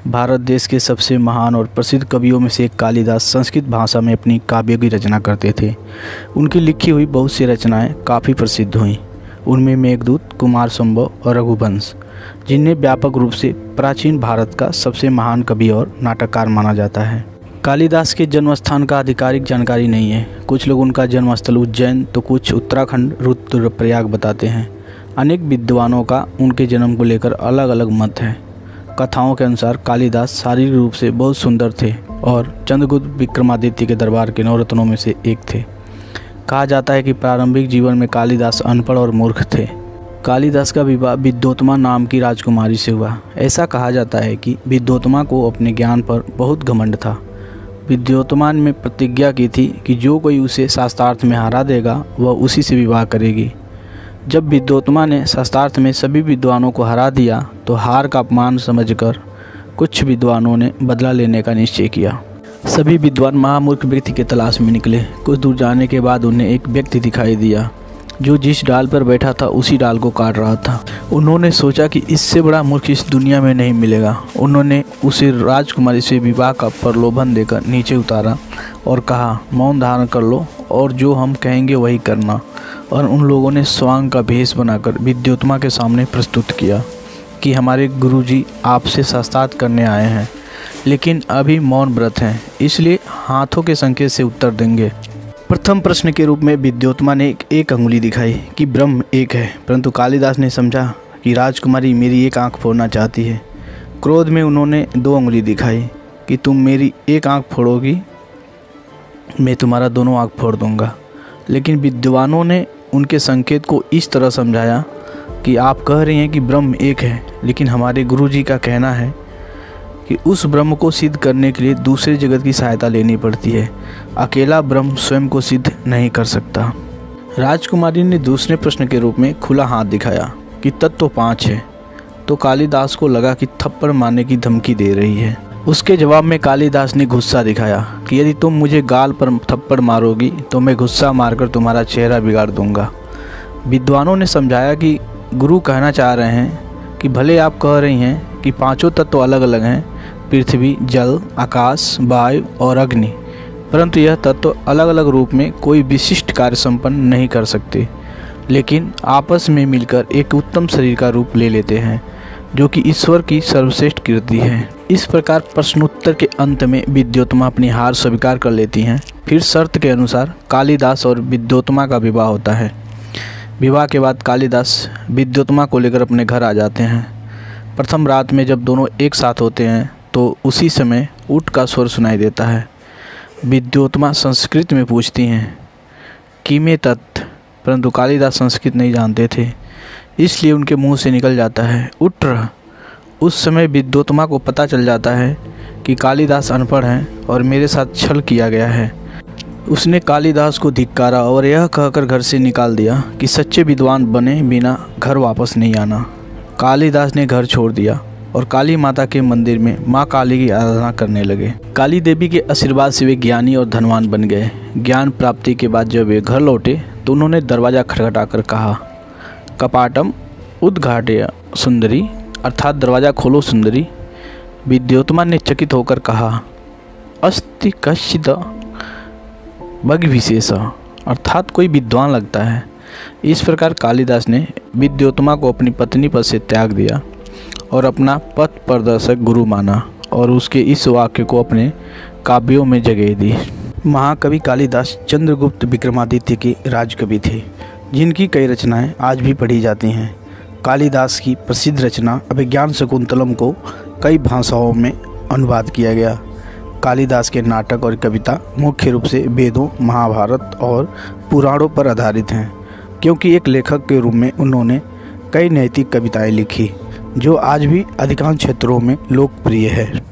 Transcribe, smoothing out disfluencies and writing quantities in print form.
भारत देश के सबसे महान और प्रसिद्ध कवियों में से एक कालिदास संस्कृत भाषा में अपनी काव्य की रचना करते थे। उनकी लिखी हुई बहुत सी रचनाएं काफ़ी प्रसिद्ध हुईं। उनमें मेघदूत, कुमारसंभव और रघुवंश, जिन्हें व्यापक रूप से प्राचीन भारत का सबसे महान कवि और नाटककार माना जाता है। कालिदास के जन्म स्थान का आधिकारिक जानकारी नहीं है। कुछ लोग उनका जन्मस्थल उज्जैन तो कुछ उत्तराखंड रुद्रप्रयाग बताते हैं। अनेक विद्वानों का उनके जन्म को लेकर अलग अलग मत है। कथाओं के अनुसार कालिदास शारीरिक रूप से बहुत सुंदर थे और चंद्रगुप्त विक्रमादित्य के दरबार के नवरत्नों में से एक थे। कहा जाता है कि प्रारंभिक जीवन में कालिदास अनपढ़ और मूर्ख थे। कालिदास का विवाह विद्योत्मा नाम की राजकुमारी से हुआ। ऐसा कहा जाता है कि विद्योत्मा को अपने ज्ञान पर बहुत घमंड था। विद्योत्मा ने प्रतिज्ञा की थी कि जो कोई उसे शास्त्रार्थ में हरा देगा वह उसी से विवाह करेगी। जब विद्योत्मा ने शास्त्रार्थ में सभी विद्वानों को हरा दिया तो हार का अपमान समझकर कुछ विद्वानों ने बदला लेने का निश्चय किया। सभी विद्वान महामूर्ख व्यक्ति की तलाश में निकले। कुछ दूर जाने के बाद उन्हें एक व्यक्ति दिखाई दिया जो जिस डाल पर बैठा था उसी डाल को काट रहा था। उन्होंने सोचा कि इससे बड़ा मूर्ख इस दुनिया में नहीं मिलेगा। उन्होंने उसे राजकुमारी से विवाह का प्रलोभन देकर नीचे उतारा और कहा, मौन धारण कर लो और जो हम कहेंगे वही करना। और उन लोगों ने स्वांग का भेष बनाकर विद्योत्मा के सामने प्रस्तुत किया कि हमारे गुरुजी आपसे शास्त्रार्थ करने आए हैं, लेकिन अभी मौन व्रत हैं, इसलिए हाथों के संकेत से उत्तर देंगे। प्रथम प्रश्न के रूप में विद्योत्मा ने एक अंगुली दिखाई कि ब्रह्म एक है, परंतु कालिदास ने समझा कि राजकुमारी मेरी एक आंख फोड़ना चाहती है। क्रोध में उन्होंने 2 अंगुली दिखाई कि तुम मेरी एक आंख फोड़ोगी, मैं तुम्हारा दोनों आंख फोड़ दूंगा। लेकिन विद्वानों ने उनके संकेत को इस तरह समझाया कि आप कह रही हैं कि ब्रह्म एक है, लेकिन हमारे गुरुजी का कहना है कि उस ब्रह्म को सिद्ध करने के लिए दूसरे जगत की सहायता लेनी पड़ती है। अकेला ब्रह्म स्वयं को सिद्ध नहीं कर सकता। राजकुमारी ने दूसरे प्रश्न के रूप में खुला हाथ दिखाया कि तत्व 5 है। तो कालिदास को लगा कि थप्पड़ मारने की धमकी दे रही है। उसके जवाब में कालिदास ने गुस्सा दिखाया कि यदि तुम मुझे गाल पर थप्पड़ मारोगी तो मैं गुस्सा मारकर तुम्हारा चेहरा बिगाड़ दूंगा। विद्वानों ने समझाया कि गुरु कहना चाह रहे हैं कि भले आप कह रही हैं कि 5 तत्व अलग अलग हैं, पृथ्वी, जल, आकाश, वायु और अग्नि, परंतु यह तत्व अलग अलग रूप में कोई विशिष्ट कार्य संपन्न नहीं कर सकते, लेकिन आपस में मिलकर एक उत्तम शरीर का रूप ले लेते हैं, जो कि ईश्वर की सर्वश्रेष्ठ कृति है। इस प्रकार प्रश्नोत्तर के अंत में विद्योत्मा अपनी हार स्वीकार कर लेती हैं। फिर शर्त के अनुसार कालिदास और विद्योत्मा का विवाह होता है। विवाह के बाद कालिदास विद्योत्मा को लेकर अपने घर आ जाते हैं। प्रथम रात में जब दोनों एक साथ होते हैं तो उसी समय ऊँट का स्वर सुनाई देता है। विद्योत्मा संस्कृत में पूछती हैं कि मैं तत्, परंतु कालिदास संस्कृत नहीं जानते थे, इसलिए उनके मुंह से निकल जाता है उट्र। उस समय विद्योत्मा को पता चल जाता है कि कालिदास अनपढ़ हैं और मेरे साथ छल किया गया है। उसने कालिदास को धिक्कारा और यह कहकर घर से निकाल दिया कि सच्चे विद्वान बने बिना घर वापस नहीं आना। कालिदास ने घर छोड़ दिया और काली माता के मंदिर में माँ काली की आराधना करने लगे। काली देवी के आशीर्वाद से वे ज्ञानी और धनवान बन गए। ज्ञान प्राप्ति के बाद जब वे घर लौटे तो उन्होंने दरवाज़ा खटखटाकर कहा, कपाटम उद्घाटय सुंदरी, अर्थात दरवाज़ा खोलो सुंदरी। विद्योत्मा ने चकित होकर कहा, अस्ति कश्चिद भग विशेष, अर्थात कोई विद्वान लगता है। इस प्रकार कालिदास ने विद्योत्मा को अपनी पत्नी पद से त्याग दिया और अपना पथ प्रदर्शक गुरु माना और उसके इस वाक्य को अपने काव्यों में जगह दी। महाकवि कालिदास चंद्रगुप्त विक्रमादित्य के राजकवि थे, जिनकी कई रचनाएं आज भी पढ़ी जाती हैं। कालिदास की प्रसिद्ध रचना अभिज्ञान शकुंतलम को कई भाषाओं में अनुवाद किया गया। कालिदास के नाटक और कविता मुख्य रूप से वेदों, महाभारत और पुराणों पर आधारित हैं, क्योंकि एक लेखक के रूप में उन्होंने कई नैतिक कविताएं लिखी जो आज भी अधिकांश क्षेत्रों में लोकप्रिय है।